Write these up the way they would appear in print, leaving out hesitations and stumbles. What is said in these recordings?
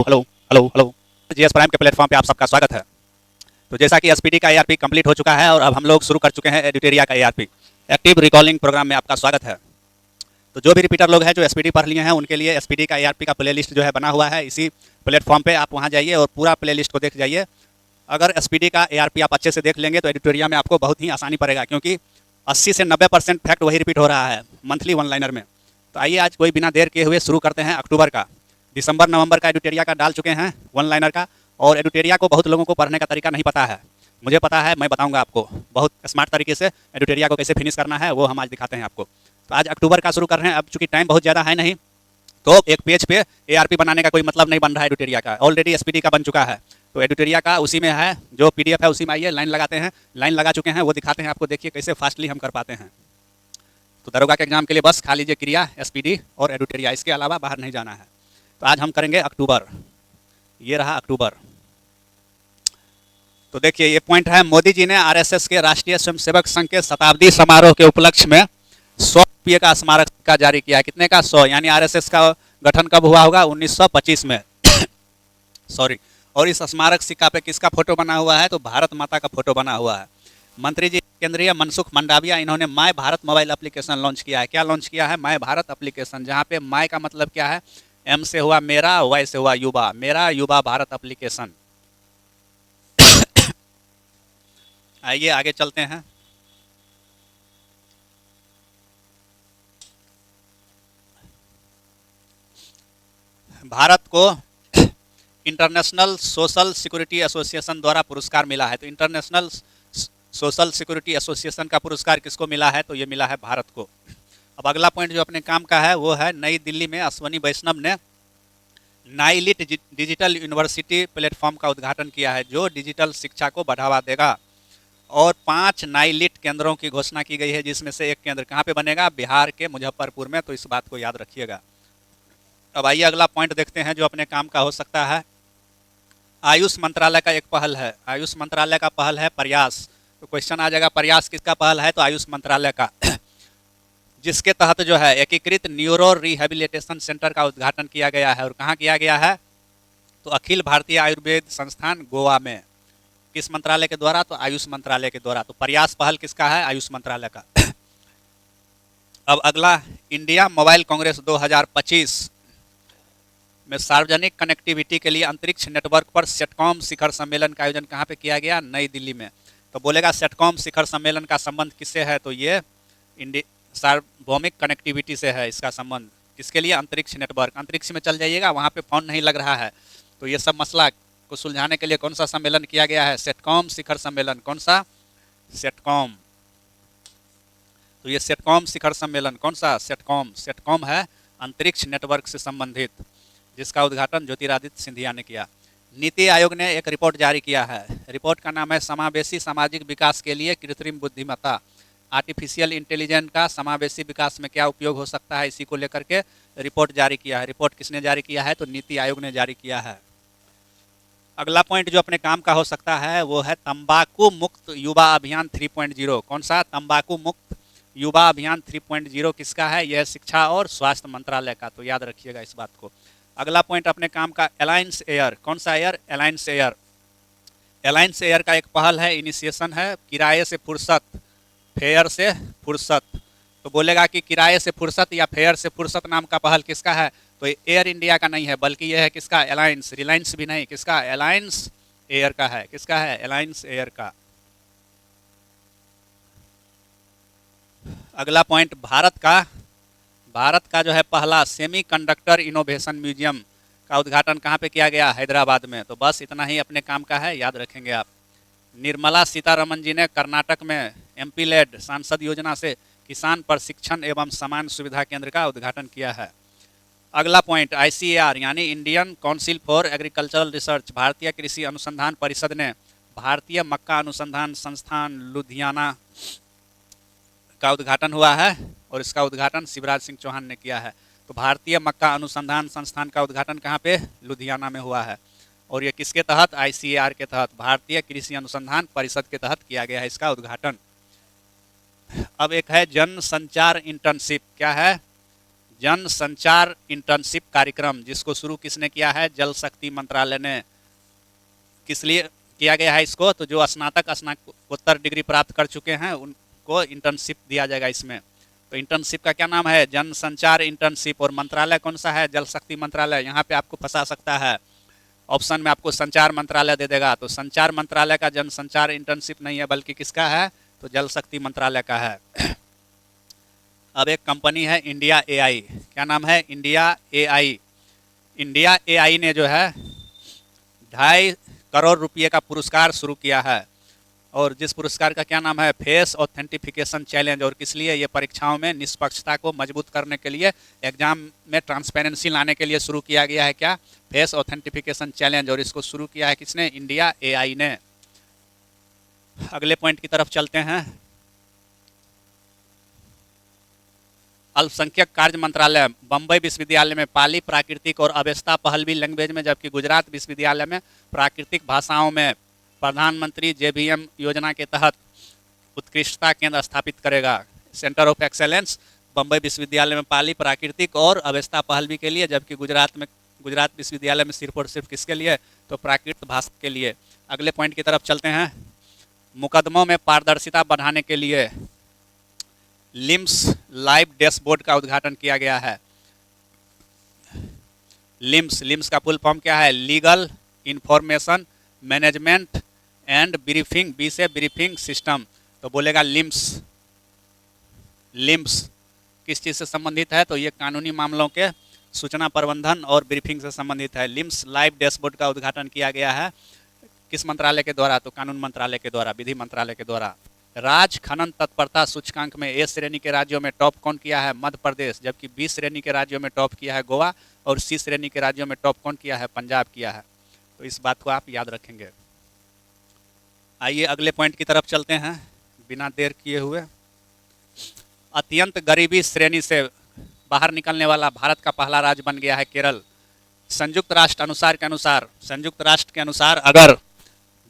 Hello hello hello. GS prime के platform पे आप सबका स्वागत है। तो जैसा कि एसपीडी का एआरपी कंप्लीट हो चुका है और अब हम लोग शुरू कर चुके हैं एडिटेरिया का एआरपी एक्टिव रिकॉलिंग प्रोग्राम में आपका स्वागत है। तो जो भी रिपीटर लोग हैं जो एसपीडी पढ़ लिए हैं उनके लिए एसपीडी का एआरपी का प्लेलिस्ट जो है बना हुआ है इसी प्लेटफॉर्म पे आप वहाँ जाइए और पूरा प्लेलिस्ट को देख जाइए। अगर एसपीडी का एआरपी आप अच्छे से देख लेंगे तो एडिटोरिया में आपको बहुत ही आसानी पड़ेगा, क्योंकि 80 से 90% फैक्ट वही रिपीट हो रहा है मंथली वन लाइनर में। तो आइए आज कोई बिना देर किए हुए शुरू करते हैं अक्टूबर का। दिसंबर नवंबर का एडिटोरिया का डाल चुके हैं वन लाइनर का, और एडिटोरिया को बहुत लोगों को पढ़ने का तरीका नहीं पता है। मुझे पता है, मैं बताऊंगा आपको बहुत स्मार्ट तरीके से एडिटोरिया को कैसे फिनिश करना है, वो हम आज दिखाते हैं आपको। तो आज अक्टूबर का शुरू कर रहे हैं। अब चूंकि टाइम बहुत ज़्यादा है नहीं, तो एक पेज पे एआरपी बनाने का कोई मतलब नहीं बन रहा है एडिटोरिया का, ऑलरेडी एसपीडी का बन चुका है। तो एडिटोरिया का उसी में है, जो पीडीएफ है उसी में आइए लाइन लगाते हैं। लाइन लगा चुके हैं, वो दिखाते हैं आपको, देखिए कैसे फास्टली हम कर पाते हैं। तो दरोगा के एग्जाम के लिए बस खा लीजिए क्रिया एसपीडी और एडिटोरिया, इसके अलावा बाहर नहीं जाना है। तो आज हम करेंगे अक्टूबर। ये रहा अक्टूबर। तो देखिए ये पॉइंट है, मोदी जी ने आरएसएस के राष्ट्रीय स्वयंसेवक संघ के शताब्दी समारोह के उपलक्ष्य में 100 रुपये का स्मारक सिक्का जारी किया है। कितने का? 100। यानी आरएसएस का गठन कब हुआ होगा? 1925 में सॉरी। और इस स्मारक सिक्का पे किसका फोटो बना हुआ है? तो भारत माता का फोटो बना हुआ है। मंत्री जी केंद्रीय मनसुख मंडाविया, इन्होंने my Bharat mobile application launch किया है। क्या लॉन्च किया है? माय भारत एप्लीकेशन, जहाँ पे माय का मतलब क्या है? एम से हुआ मेरा, वाई से हुआ युवा, मेरा युवा भारत एप्लीकेशन। आइए आगे चलते हैं। भारत को इंटरनेशनल सोशल सिक्योरिटी एसोसिएशन द्वारा पुरस्कार मिला है। तो इंटरनेशनल सोशल सिक्योरिटी एसोसिएशन का पुरस्कार किसको मिला है? तो ये मिला है भारत को। अब अगला पॉइंट जो अपने काम का है वो है, नई दिल्ली में अश्वनी वैष्णव ने नाइलिट डिजिटल यूनिवर्सिटी प्लेटफॉर्म का उद्घाटन किया है, जो डिजिटल शिक्षा को बढ़ावा देगा। और 5 नाइलिट केंद्रों की घोषणा की गई है, जिसमें से एक केंद्र कहाँ पे बनेगा? बिहार के मुजफ्फरपुर में। तो इस बात को याद रखिएगा। अब आइए अगला पॉइंट देखते हैं जो अपने काम का हो सकता है। आयुष मंत्रालय का एक पहल है। आयुष मंत्रालय का पहल है प्रयास। तो क्वेश्चन आ जाएगा, प्रयास किसका पहल है? तो आयुष मंत्रालय का, जिसके तहत जो है एकीकृत न्यूरो रिहेबिलिटेशन सेंटर का उद्घाटन किया गया है। और कहाँ किया गया है? तो अखिल भारतीय आयुर्वेद संस्थान गोवा में। किस मंत्रालय के द्वारा? तो आयुष मंत्रालय के द्वारा। तो प्रयास पहल किसका है? आयुष मंत्रालय का। अब अगला, इंडिया मोबाइल कांग्रेस 2025 में सार्वजनिक कनेक्टिविटी के लिए अंतरिक्ष नेटवर्क पर सेटकॉम शिखर सम्मेलन का आयोजन कहाँ पे किया गया? नई दिल्ली में। तो बोलेगा सेटकॉम शिखर सम्मेलन का संबंध किससे है? तो ये सार्वभौमिक कनेक्टिविटी से है इसका संबंध। किसके लिए? अंतरिक्ष नेटवर्क। अंतरिक्ष में चल जाइएगा, वहाँ पे फोन नहीं लग रहा है। तो ये सब मसला को सुलझाने के लिए कौन सा सम्मेलन किया गया है? सेटकॉम शिखर सम्मेलन। कौन सा? सेटकॉम। तो ये सेटकॉम शिखर सम्मेलन कौन सा? सेटकॉम। सेटकॉम है अंतरिक्ष नेटवर्क से संबंधित, जिसका उद्घाटन ज्योतिरादित्य सिंधिया ने किया। नीति आयोग ने एक रिपोर्ट जारी किया है। रिपोर्ट का नाम है समावेशी सामाजिक विकास के लिए कृत्रिम बुद्धिमत्ता, आर्टिफिशियल इंटेलिजेंस का समावेशी विकास में क्या उपयोग हो सकता है, इसी को लेकर के रिपोर्ट जारी किया है। रिपोर्ट किसने जारी किया है? तो नीति आयोग ने जारी किया है। अगला पॉइंट जो अपने काम का हो सकता है वो है तंबाकू मुक्त युवा अभियान 3.0। कौन सा? तंबाकू मुक्त युवा अभियान 3.0 किसका है? यह शिक्षा और स्वास्थ्य मंत्रालय का। तो याद रखिएगा इस बात को। अगला पॉइंट अपने काम का, अलायंस एयर। कौन सा air? Alliance air. Alliance air का एक पहल है, इनिशिएशन है, किराए से फुर्सत, फेयर से फुर्सत। तो बोलेगा कि किराए से फुर्सत या फेयर से फुर्सत नाम का पहल किसका है? तो एयर इंडिया का नहीं है, बल्कि यह है किसका? अलायंस। रिलायंस भी नहीं, किसका? अलायंस एयर का है। किसका है? अलायंस एयर का। अगला पॉइंट, भारत का जो है पहला सेमीकंडक्टर इनोवेशन म्यूजियम का उद्घाटन कहाँ पे किया गया? हैदराबाद में। तो बस इतना ही अपने काम का है, याद रखेंगे आप। निर्मला सीतारमन जी ने कर्नाटक में एमपी लेड सांसद योजना से किसान प्रशिक्षण एवं समान सुविधा केंद्र का उद्घाटन किया है। अगला पॉइंट, आईसीएआर यानी Indian council for agricultural research, भारतीय कृषि अनुसंधान परिषद ने भारतीय मक्का अनुसंधान संस्थान लुधियाना का उद्घाटन हुआ है, और इसका उद्घाटन शिवराज सिंह चौहान ने किया है। तो भारतीय मक्का अनुसंधान संस्थान का उद्घाटन कहाँ पे? लुधियाना में हुआ है। और ये किसके तहत? आईसीएआर के तहत, भारतीय कृषि अनुसंधान परिषद के तहत किया गया है इसका उद्घाटन। अब एक है जन संचार इंटर्नशिप। क्या है? जन संचार इंटर्नशिप कार्यक्रम, जिसको शुरू किसने किया है? जल शक्ति मंत्रालय ने। किस लिए किया गया है इसको? तो जो स्नातकोत्तर डिग्री प्राप्त कर चुके हैं उनको इंटर्नशिप दिया जाएगा इसमें। तो इंटर्नशिप का क्या नाम है? जन संचार इंटर्नशिप। और मंत्रालय कौन सा है? जल शक्ति मंत्रालय। यहाँ पे आपको फंसा सकता है, ऑप्शन में आपको संचार मंत्रालय दे देगा, तो संचार मंत्रालय का जन संचार इंटर्नशिप नहीं है, बल्कि किसका है? तो जल शक्ति मंत्रालय का है। अब एक कंपनी है इंडिया एआई। क्या नाम है? India AI. इंडिया एआई ने जो है 2.5 करोड़ रुपये का पुरस्कार शुरू किया है, और जिस पुरस्कार का क्या नाम है? Face authentication challenge. और किस लिए? ये परीक्षाओं में निष्पक्षता को मजबूत करने के लिए, एग्जाम में ट्रांसपेरेंसी लाने के लिए शुरू किया गया है। क्या? Face authentication challenge. और इसको शुरू किया है किसने? इंडिया एआई ने। अगले पॉइंट की तरफ चलते हैं। अल्पसंख्यक कार्य मंत्रालय, बम्बई विश्वविद्यालय में पाली, प्राकृतिक और अवेस्ता पहलवी लैंग्वेज में, जबकि गुजरात विश्वविद्यालय में प्राकृतिक भाषाओं में प्रधानमंत्री जेबीएम योजना के तहत उत्कृष्टता केंद्र स्थापित करेगा। सेंटर ऑफ एक्सेलेंस बम्बई विश्वविद्यालय में पाली, प्राकृतिक और अवेस्ता पहलवी के लिए, जबकि गुजरात विश्वविद्यालय में सिर्फ और सिर्फ किसके लिए? तो प्राकृत भाषा के लिए। अगले पॉइंट की तरफ चलते हैं। मुकदमों में पारदर्शिता बढ़ाने के लिए लिम्स लाइव डैशबोर्ड का उद्घाटन किया गया है। लिम्स का फुल फॉर्म क्या है? Legal information management and briefing, B से ब्रीफिंग सिस्टम। तो बोलेगा लिम्स किस चीज़ से संबंधित है? तो ये कानूनी मामलों के सूचना प्रबंधन और ब्रीफिंग से संबंधित है। लिम्स लाइव डैशबोर्ड का उद्घाटन किया गया है किस मंत्रालय के द्वारा? तो कानून मंत्रालय के द्वारा, विधि मंत्रालय के द्वारा। राज खनन तत्परता सूचकांक में ए श्रेणी के राज्यों में टॉप कौन किया है? मध्य प्रदेश। जबकि बी श्रेणी के राज्यों में टॉप किया है गोवा, और सी श्रेणी के राज्यों में टॉप कौन किया है? पंजाब किया है। तो इस बात को आप याद रखेंगे। आइए अगले पॉइंट की तरफ चलते हैं बिना देर किए हुए। अत्यंत गरीबी श्रेणी से बाहर निकलने वाला भारत का पहला राज्य बन गया है केरल। संयुक्त राष्ट्र के अनुसार अगर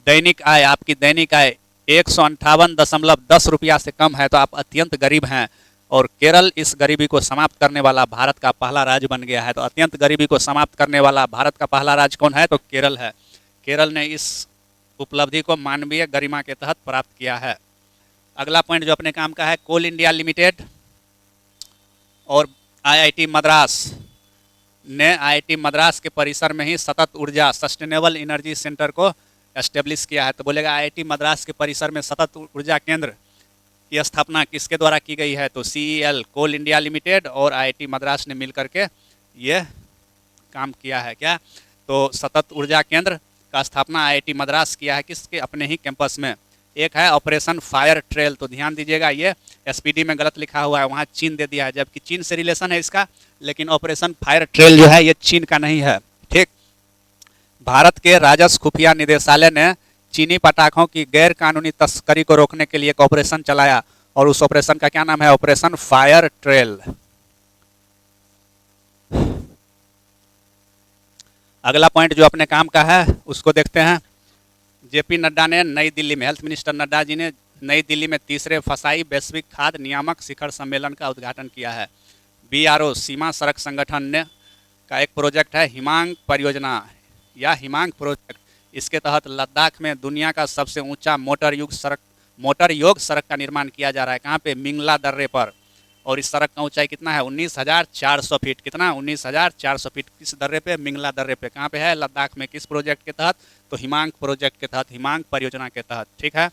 दैनिक आय, आपकी दैनिक आय 158.10 रुपया से कम है तो आप अत्यंत गरीब हैं। और केरल इस गरीबी को समाप्त करने वाला भारत का पहला राज्य बन गया है। तो अत्यंत गरीबी को समाप्त करने वाला भारत का पहला राज्य कौन है? तो केरल है। केरल ने इस उपलब्धि को मानवीय गरिमा के तहत प्राप्त किया है। अगला पॉइंट जो अपने काम का है, कोल इंडिया लिमिटेड और आईआईटी मद्रास ने आईआईटी मद्रास के परिसर में ही सतत ऊर्जा सस्टेनेबल एनर्जी सेंटर को एस्टेब्लिश किया है। तो बोलेगा आईआईटी मद्रास के परिसर में सतत ऊर्जा केंद्र की स्थापना किसके द्वारा की गई है? तो सीईएल कोल इंडिया लिमिटेड और आईआईटी मद्रास ने मिलकर के ये काम किया है। क्या? तो सतत ऊर्जा केंद्र का स्थापना आईआईटी मद्रास किया है किसके? अपने ही कैंपस में। एक है ऑपरेशन फायर ट्रेल। तो ध्यान दीजिएगा, ये एसपीडी में गलत लिखा हुआ है, वहाँ चीन दे दिया है, जबकि चीन से रिलेशन है इसका, लेकिन ऑपरेशन फायर ट्रेल जो है ये चीन का नहीं है। ठीक। भारत के राजस्व खुफिया निदेशालय ने चीनी पटाखों की गैर कानूनी तस्करी को रोकने के लिए एक ऑपरेशन चलाया, और उस ऑपरेशन का क्या नाम है? Operation fire trail. अगला पॉइंट जो अपने काम का है उसको देखते हैं। जेपी नड्डा ने नई दिल्ली में, हेल्थ मिनिस्टर नड्डा जी ने नई दिल्ली में तीसरे फसाई वैश्विक खाद्य नियामक शिखर सम्मेलन का उद्घाटन किया है। बीआरओ सीमा सड़क संगठन ने का एक प्रोजेक्ट है हिमांग परियोजना या हिमांग प्रोजेक्ट। इसके तहत लद्दाख में दुनिया का सबसे ऊंचा मोटर योग सड़क का निर्माण किया जा रहा है। कहाँ पे? मिंगला दर्रे पर। और इस सड़क का ऊंचाई कितना है? 19,400 फीट। कितना? 19,400 फीट। किस दर्रे पे? मिंगला दर्रे पे। कहाँ पे है? लद्दाख में। किस प्रोजेक्ट के तहत? तो हिमांग प्रोजेक्ट के तहत, हिमांग परियोजना के तहत। ठीक है।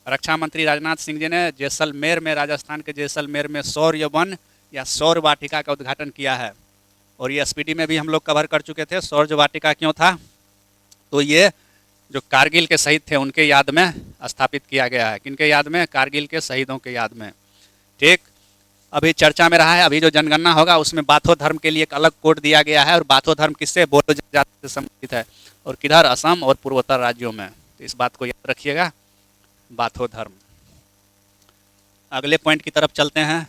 रक्षा मंत्री राजनाथ सिंह जी ने जैसलमेर में, राजस्थान के जैसलमेर में सौर्य वन या सौर वाटिका का उद्घाटन किया है। और ये एसपीडी में भी हम लोग कवर कर चुके थे। सौर वाटिका क्यों था? तो ये जो कारगिल के शहीद थे उनके याद में स्थापित किया गया है। किनके याद में? कारगिल के शहीदों के याद में। ठीक। अभी चर्चा में रहा है, अभी जो जनगणना होगा उसमें बाथो धर्म के लिए एक अलग कोड दिया गया है। और बाथो धर्म किससे? बोडो जनजाति से संबंधित है। और किधर? असम और पूर्वोत्तर राज्यों में। तो इस बात को याद रखिएगा, बाथो धर्म। अगले पॉइंट की तरफ चलते हैं।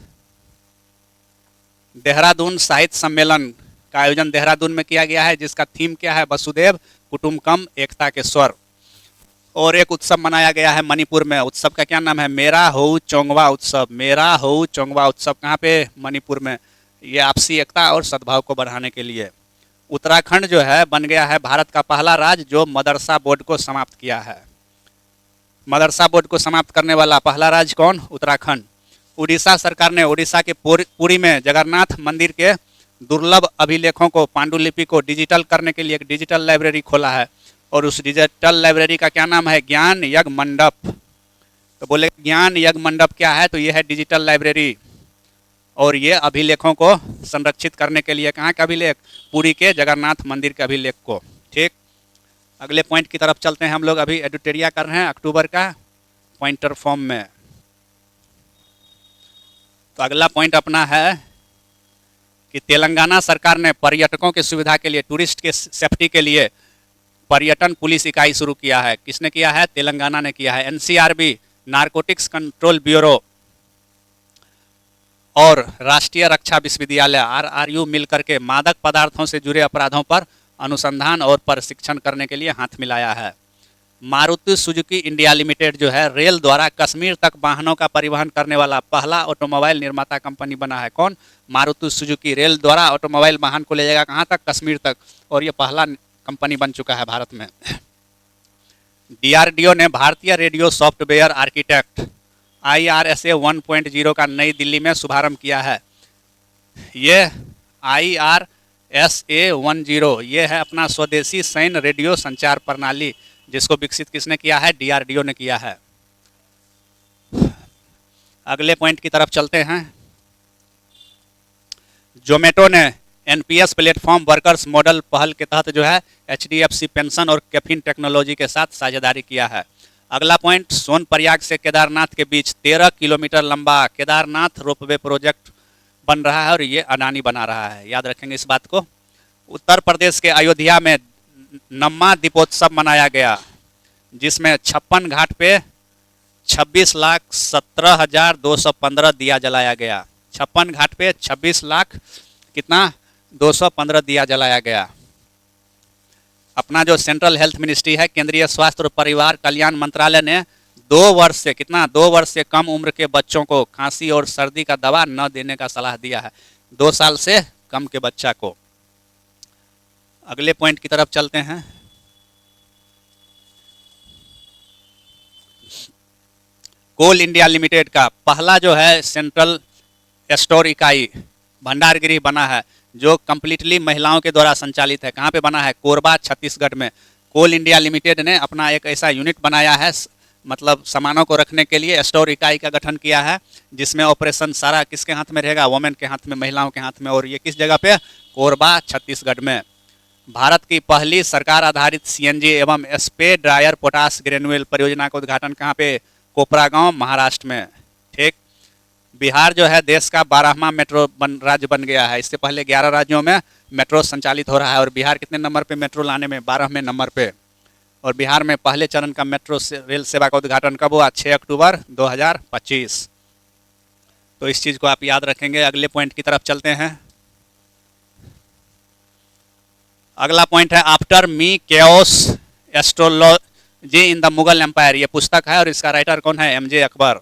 देहरादून साहित्य सम्मेलन का आयोजन देहरादून में किया गया है, जिसका थीम क्या है? वसुदेव कुटुम्बकम, एकता के स्वर। और एक उत्सव मनाया गया है मणिपुर में। उत्सव का क्या नाम है? मेरा होऊ चोंगवा उत्सव। मेरा होऊ चोंगवा उत्सव कहाँ पे? मणिपुर में। ये आपसी एकता और सद्भाव को बढ़ाने के लिए। उत्तराखंड जो है बन गया है भारत का पहला राज्य जो मदरसा बोर्ड को समाप्त किया है। मदरसा बोर्ड को समाप्त करने वाला पहला राज्य कौन? उत्तराखंड। उड़ीसा सरकार ने उड़ीसा के पुरी में जगन्नाथ मंदिर के दुर्लभ अभिलेखों को, पांडुलिपि को डिजिटल करने के लिए एक डिजिटल लाइब्रेरी खोला है और उस डिजिटल लाइब्रेरी का क्या नाम है? ज्ञान यज्ञ मंडप। तो बोले ज्ञान यज्ञ मंडप क्या है? तो ये है डिजिटल लाइब्रेरी और ये अभिलेखों को संरक्षित करने के लिए। कहाँ का अभिलेख? पुरी के जगन्नाथ मंदिर के अभिलेख को। ठीक, अगले पॉइंट की तरफ चलते हैं हम लोग। अभी एडिटोरिया कर रहे हैं अक्टूबर का पॉइंटर फॉर्म में। तो अगला पॉइंट अपना है कि तेलंगाना सरकार ने पर्यटकों की सुविधा के लिए, टूरिस्ट के सेफ्टी के लिए पर्यटन पुलिस इकाई शुरू किया है। किसने किया है? तेलंगाना ने किया है। एनसीआरबी, नारकोटिक्स कंट्रोल ब्यूरो और राष्ट्रीय रक्षा विश्वविद्यालय आरआरयू मिलकर के मादक पदार्थों से जुड़े अपराधों पर अनुसंधान और प्रशिक्षण करने के लिए हाथ मिलाया है। मारुति सुजुकी इंडिया लिमिटेड जो है रेल द्वारा कश्मीर तक वाहनों का परिवहन करने वाला पहला ऑटोमोबाइल निर्माता कंपनी बना है। कौन? मारुति सुजुकी रेल द्वारा ऑटोमोबाइल वाहन को ले जाएगा कहाँ तक? कश्मीर तक, और ये पहला कंपनी बन चुका है भारत में। डीआरडीओ ने भारतीय रेडियो सॉफ्टवेयर आर्किटेक्ट IRSA 1.0 का नई दिल्ली में शुभारंभ किया है। ये IRSA 10 ये है अपना स्वदेशी सैन्य रेडियो संचार प्रणाली, जिसको विकसित किसने किया है? डीआरडीओ ने किया है। अगले पॉइंट की तरफ चलते हैं। जोमेटो ने एनपीएस प्लेटफॉर्म वर्कर्स मॉडल पहल के तहत जो है HDFC पेंशन और कैफीन टेक्नोलॉजी के साथ साझेदारी किया है। अगला पॉइंट, सोनप्रयाग से केदारनाथ के बीच 13 किलोमीटर लंबा केदारनाथ रोपवे प्रोजेक्ट बन रहा है और ये अडानी बना रहा है। याद रखेंगे इस बात को। उत्तर प्रदेश के अयोध्या में नम्मा दीपोत्सव मनाया गया, जिसमें 56 घाट पे 26,17,215 दिया जलाया गया। 56 घाट पे 26 लाख कितना? 215 दिया जलाया गया। अपना जो सेंट्रल हेल्थ मिनिस्ट्री है, केंद्रीय स्वास्थ्य और परिवार कल्याण मंत्रालय ने 2 वर्ष से कितना? 2 वर्ष से कम उम्र के बच्चों को खांसी और सर्दी का दवा न देने का सलाह दिया है। 2 साल से कम के बच्चा को। अगले पॉइंट की तरफ चलते हैं। कोल इंडिया लिमिटेड का पहला जो है सेंट्रल स्टोर इकाई भंडारगृह बना है, जो कम्प्लीटली महिलाओं के द्वारा संचालित है। कहाँ पे बना है? कोरबा, छत्तीसगढ़ में। कोल इंडिया लिमिटेड ने अपना एक ऐसा यूनिट बनाया है, मतलब सामानों को रखने के लिए स्टोर इकाई का गठन किया है, जिसमें ऑपरेशन सारा किसके हाथ में रहेगा? वुमेन के हाथ में, महिलाओं के हाथ में। और ये किस जगह पे? कोरबा, छत्तीसगढ़ में। भारत की पहली सरकार आधारित CNG एवं स्प्रे ड्रायर पोटास ग्रेनुअल परियोजना का उद्घाटन कहाँ पे? कोपरागांव, महाराष्ट्र में। ठीक, बिहार जो है देश का 12वां मेट्रो राज्य बन गया है। इससे पहले 11 राज्यों में मेट्रो संचालित हो रहा है और बिहार कितने नंबर पे मेट्रो लाने में? 12वें नंबर पे। और बिहार में पहले चरण का मेट्रो रेल सेवा का उद्घाटन कब हुआ? 6 अक्टूबर 2025। तो इस चीज़ को आप याद रखेंगे। अगले पॉइंट की तरफ चलते हैं। अगला पॉइंट है after me chaos astrology in the Mughal empire. ये पुस्तक है और इसका राइटर कौन है? MJ अकबर।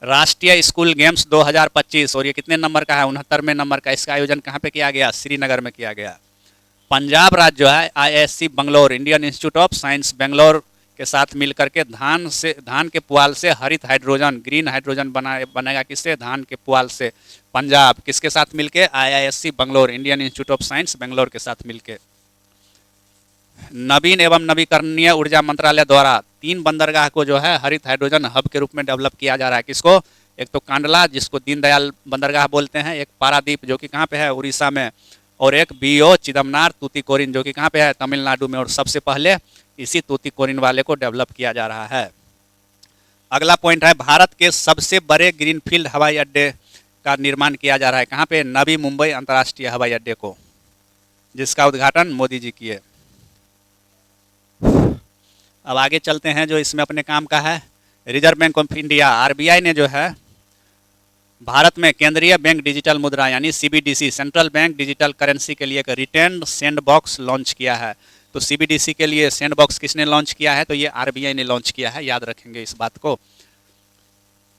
राष्ट्रीय स्कूल गेम्स 2025 और ये कितने नंबर का है? 69वें नंबर का। इसका आयोजन कहाँ पे किया गया? श्रीनगर में किया गया। पंजाब राज्य जो है IISc Bangalore, Indian institute of science Bangalore के साथ मिलकर के धान के पुआल से हरित हाइड्रोजन, ग्रीन हाइड्रोजन बनेगा। किससे? धान के पुआल से। पंजाब किसके साथ मिलके? IISc Bangalore, Indian institute of science Bangalore के साथ मिलके। नवीन एवं नवीकरणीय ऊर्जा मंत्रालय द्वारा 3 बंदरगाह को जो है हरित हाइड्रोजन हब के रूप में डेवलप किया जा रहा है। किसको? एक तो कांडला, जिसको दीनदयाल बंदरगाह बोलते हैं, एक पारादीप जो कि कहाँ पे है? उड़ीसा में, और एक BO चिदम्बनार तूतीकोरिन जो कि कहाँ पे है? तमिलनाडु में। और सबसे पहले इसी तूतीकोरिन वाले को डेवलप किया जा रहा है। अगला पॉइंट है भारत के सबसे बड़े ग्रीनफील्ड हवाई अड्डे का निर्माण किया जा रहा है। कहाँ पे? नवी मुंबई अंतर्राष्ट्रीय हवाई अड्डे को, जिसका उद्घाटन मोदी जी किए। अब आगे चलते हैं जो इसमें अपने काम का है। Reserve bank of India RBI ने जो है भारत में केंद्रीय बैंक डिजिटल मुद्रा यानी CBDC, central bank digital currency के लिए एक रिटेन्ड सैंडबॉक्स लॉन्च किया है। तो CBDC के लिए सैंडबॉक्स किसने लॉन्च किया है? तो ये RBI ने लॉन्च किया है। याद रखेंगे इस बात को।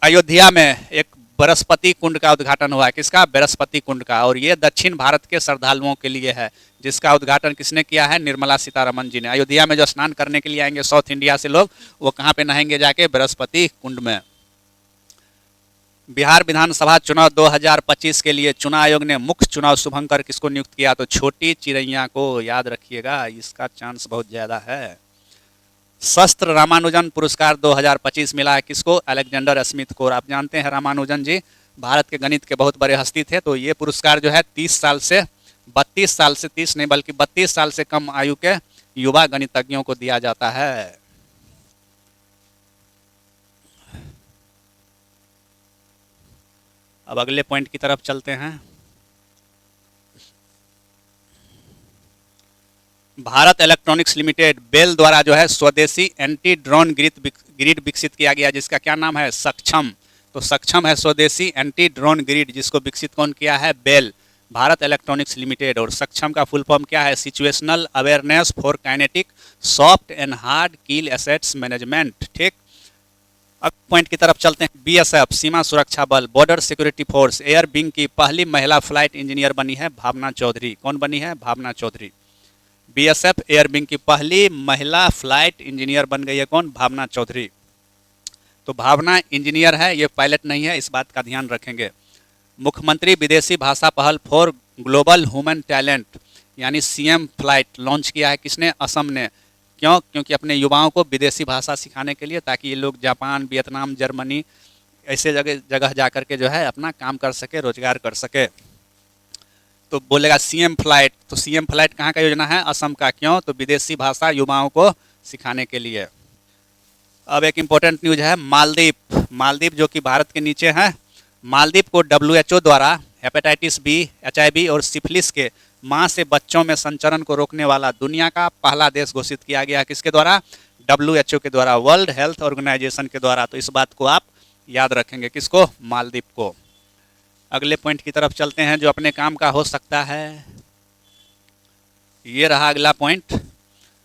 अयोध्या में एक बृहस्पति कुंड का उद्घाटन हुआ है। किसका? बृहस्पति कुंड का। और ये दक्षिण भारत के श्रद्धालुओं के लिए है, जिसका उद्घाटन किसने किया है? निर्मला सीतारमण जी ने। अयोध्या में जो स्नान करने के लिए आएंगे साउथ इंडिया से लोग, वो कहाँ पे नहाएंगे? जाके बृहस्पति कुंड में। बिहार विधानसभा चुनाव 2025 के लिए चुनाव आयोग ने मुख्य चुनाव शुभंकर किसको नियुक्त किया? तो छोटी चिड़ैया को, याद रखिएगा, इसका चांस बहुत ज़्यादा है। शस्त्र रामानुजन पुरस्कार 2025 मिला है किसको? अलेक्जेंडर स्मिथ को। और आप जानते हैं रामानुजन जी भारत के गणित के बहुत बड़े हस्ती थे, तो ये पुरस्कार जो है 32 साल से 30 नहीं बल्कि 32 साल से कम आयु के युवा गणितज्ञों को दिया जाता है। अब अगले पॉइंट की तरफ चलते हैं। भारत इलेक्ट्रॉनिक्स लिमिटेड बेल द्वारा जो है स्वदेशी एंटी ड्रोन ग्रिड विकसित किया गया, जिसका क्या नाम है? सक्षम। तो सक्षम है स्वदेशी एंटी ड्रोन ग्रिड, जिसको विकसित कौन किया है? BEL, Bharat electronics limited. और सक्षम का फुल फॉर्म क्या है? Situational awareness for kinetic soft and hard kill assets management. ठीक, अब पॉइंट की तरफ चलते हैं। बीएसएफ सीमा सुरक्षा बल border security force air wing की पहली महिला फ्लाइट इंजीनियर बनी है भावना चौधरी। कौन बनी है? भावना चौधरी। बीएसएफ एयर विंग की पहली महिला फ्लाइट इंजीनियर बन गई है कौन? भावना चौधरी। तो भावना इंजीनियर है, ये पायलट नहीं है, इस बात का ध्यान रखेंगे। मुख्यमंत्री विदेशी भाषा पहल फॉर ग्लोबल ह्यूमन टैलेंट यानी सीएम फ्लाइट लॉन्च किया है किसने? असम ने। क्यों? क्योंकि अपने युवाओं को विदेशी भाषा सिखाने के लिए, ताकि ये लोग जापान, वियतनाम, जर्मनी ऐसे जगह जा कर के जो है अपना काम कर सके, रोजगार कर सके। तो बोलेगा सीएम फ्लाइट, तो सीएम फ्लाइट कहाँ का योजना है? असम का। क्यों? तो विदेशी भाषा युवाओं को सिखाने के लिए। अब एक इम्पोर्टेंट न्यूज है, मालदीव। मालदीव जो कि भारत के नीचे है, मालदीव को WHO द्वारा हेपेटाइटिस बी, HIV और सिफिलिस के माँ से बच्चों में संचरण को रोकने वाला दुनिया का पहला देश घोषित किया गया। किसके द्वारा? WHO के द्वारा, वर्ल्ड हेल्थ ऑर्गेनाइजेशन के द्वारा। तो इस बात को आप याद रखेंगे। किसको? मालदीव को। अगले पॉइंट की तरफ चलते हैं जो अपने काम का हो सकता है। ये रहा अगला पॉइंट।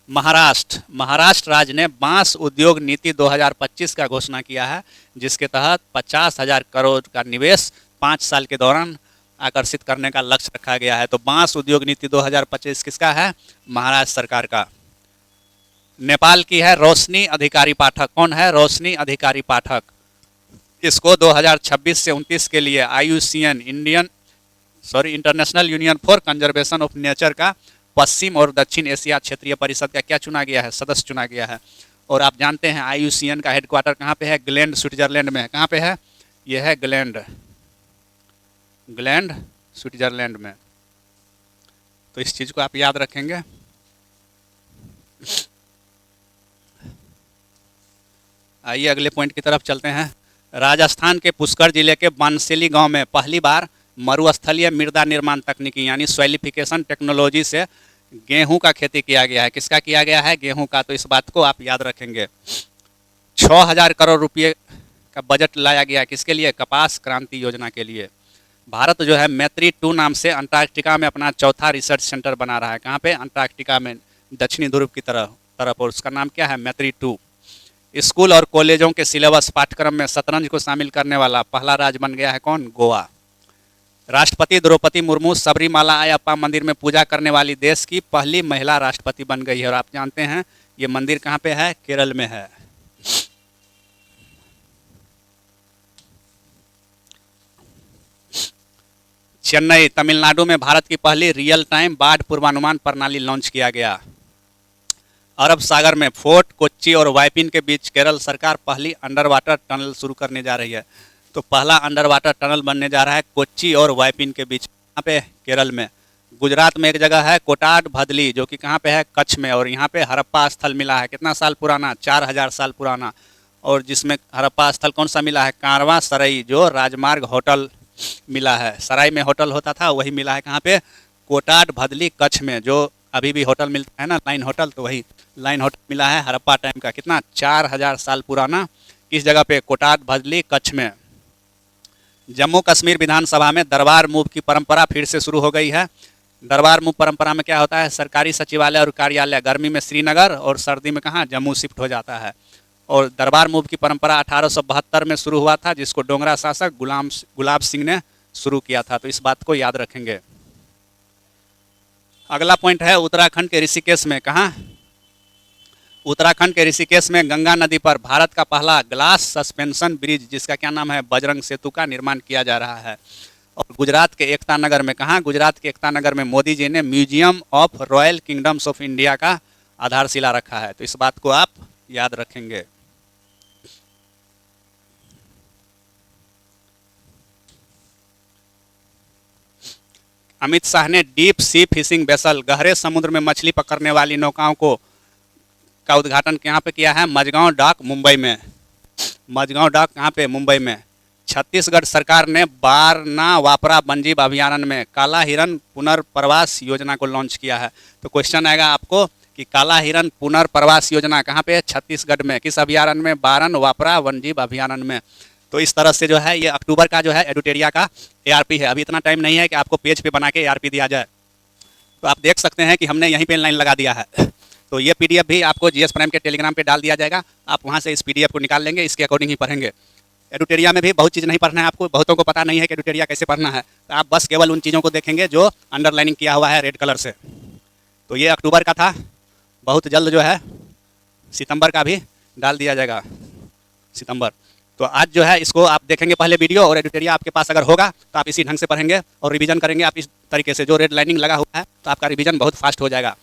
महाराष्ट्र राज्य ने बांस उद्योग नीति 2025 का घोषणा किया है, जिसके तहत 50,000 करोड़ का निवेश 5 साल के दौरान आकर्षित करने का लक्ष्य रखा गया है। तो बांस उद्योग नीति 2025 किसका है? महाराष्ट्र सरकार का। नेपाल की है रोशनी अधिकारी पाठक। कौन है? रोशनी अधिकारी पाठक। इसको 2026 से 29 के लिए IUCN international union for conservation of nature का पश्चिम और दक्षिण एशिया क्षेत्रीय परिषद का क्या चुना गया है? सदस्य चुना गया है। और आप जानते हैं IUCN का हेडक्वार्टर कहाँ पे है? ग्लैंड, स्विट्जरलैंड में है। कहाँ पे है? यह है ग्लैंड, स्विट्जरलैंड में। तो इस चीज को आप याद रखेंगे। आइए अगले पॉइंट की तरफ चलते हैं। राजस्थान के पुष्कर जिले के बांसली गांव में पहली बार मरुस्थलीय मृदा निर्माण तकनीकी यानी सॉइलिफिकेशन टेक्नोलॉजी से गेहूं का खेती किया गया है। किसका किया गया है? गेहूं का। तो इस बात को आप याद रखेंगे। 6,000 करोड़ रुपये का बजट लाया गया किसके लिए? कपास क्रांति योजना के लिए। भारत जो है मैत्री 2 नाम से अंटार्कटिका में अपना चौथा रिसर्च सेंटर बना रहा है। कहाँ पे? अंटार्कटिका में, दक्षिणी ध्रुव की तरफ। और उसका नाम क्या है? मैत्री 2। स्कूल और कॉलेजों के सिलेबस पाठ्यक्रम में शतरंज को शामिल करने वाला पहला राज्य बन गया है कौन? गोवा। राष्ट्रपति द्रौपदी मुर्मू सबरीमाला अयप्पा मंदिर में पूजा करने वाली देश की पहली महिला राष्ट्रपति बन गई है। और आप जानते हैं ये मंदिर कहाँ पे है? केरल में है। चेन्नई, तमिलनाडु में भारत की पहली रियल टाइम बाढ़ पूर्वानुमान प्रणाली लॉन्च किया गया। अरब सागर में फोर्ट कोच्चि और वाइपिन के बीच केरल सरकार पहली अंडर वाटर टनल शुरू करने जा रही है। तो पहला अंडर वाटर टनल बनने जा रहा है कोच्चि और वाइपिन के बीच। यहाँ पे केरल में। गुजरात में एक जगह है कोटाड भदली, जो कि कहाँ पे है? कच्छ में। और यहाँ पे हड़प्पा स्थल मिला है। कितना साल पुराना? 4000 साल पुराना। और जिसमें हड़प्पा स्थल कौन सा मिला है? कारवां सराई, जो राजमार्ग होटल मिला है। सराय में होटल होता था, वही मिला है कहाँ पे? कोटाड भदली कच्छ में। जो अभी भी होटल मिलता है ना, लाइन होटल, तो वही लाइन होटल मिला है हड़प्पा टाइम का। कितना? 4000 साल पुराना। किस जगह पे? कोटाड भदली कच्छ में। जम्मू कश्मीर विधानसभा में दरबार मूव की परंपरा फिर से शुरू हो गई है। दरबार मूव परंपरा में क्या होता है? सरकारी सचिवालय और कार्यालय गर्मी में श्रीनगर और सर्दी में कहाँ? जम्मू शिफ्ट हो जाता है। और दरबार मूव की परंपरा 1872 में शुरू हुआ था, जिसको डोगरा शासक गुलाब सिंह ने शुरू किया था। तो इस बात को याद रखेंगे। अगला पॉइंट है उत्तराखंड के ऋषिकेश में, कहाँ? उत्तराखंड के ऋषिकेश में गंगा नदी पर भारत का पहला ग्लास सस्पेंशन ब्रिज, जिसका क्या नाम है, बजरंग सेतु का निर्माण किया जा रहा है। और गुजरात के एकता नगर में, कहाँ? गुजरात के एकता नगर में मोदी जी ने museum of royal kingdoms of India का आधारशिला रखा है। तो इस बात को आप याद रखेंगे। अमित शाह ने डीप सी फिशिंग वेसल, गहरे समुद्र में मछली पकड़ने वाली नौकाओं को का उद्घाटन कहाँ पे किया है? मझगांव डॉक, मुंबई में। मझगांव डॉक कहाँ पे? मुंबई में। छत्तीसगढ़ सरकार ने बारना वापरा वन्यजीव अभयारण्य में काला हिरन पुनर्प्रवास योजना को लॉन्च किया है। तो क्वेश्चन आएगा आपको कि काला हिरन पुनर्प्रवास योजना कहाँ पे है? छत्तीसगढ़ में। किस अभयारण्य में? बारन वापरा वन्यजीव अभयारण्य में। तो इस तरह से जो है ये अक्टूबर का जो है एडुटेरिया का ARP है। अभी इतना टाइम नहीं है कि आपको पेज पे बना के ARP दिया जाए। तो आप देख सकते हैं कि हमने यहीं पे लाइन लगा दिया है। तो ये PDF भी आपको GS प्राइम के टेलीग्राम पे डाल दिया जाएगा। आप वहाँ से इस PDF को निकाल लेंगे, इसके अकॉर्डिंग ही पढ़ेंगे। एडुटेरिया में भी बहुत चीज़ नहीं पढ़ना है आपको, बहुतों को पता नहीं है कि एडुटेरिया कैसे पढ़ना है। तो आप बस केवल उन चीज़ों को देखेंगे जो अंडरलाइनिंग किया हुआ है रेड कलर से। तो ये अक्टूबर का था, बहुत जल्द जो है सितंबर का भी डाल दिया जाएगा, सितंबर। तो आज जो है इसको आप देखेंगे पहले वीडियो, और एडुटेरिया आपके पास अगर होगा तो आप इसी ढंग से पढ़ेंगे और रिवीजन करेंगे आप इस तरीके से। जो रेड लाइनिंग लगा हुआ है तो आपका रिवीजन बहुत फास्ट हो जाएगा।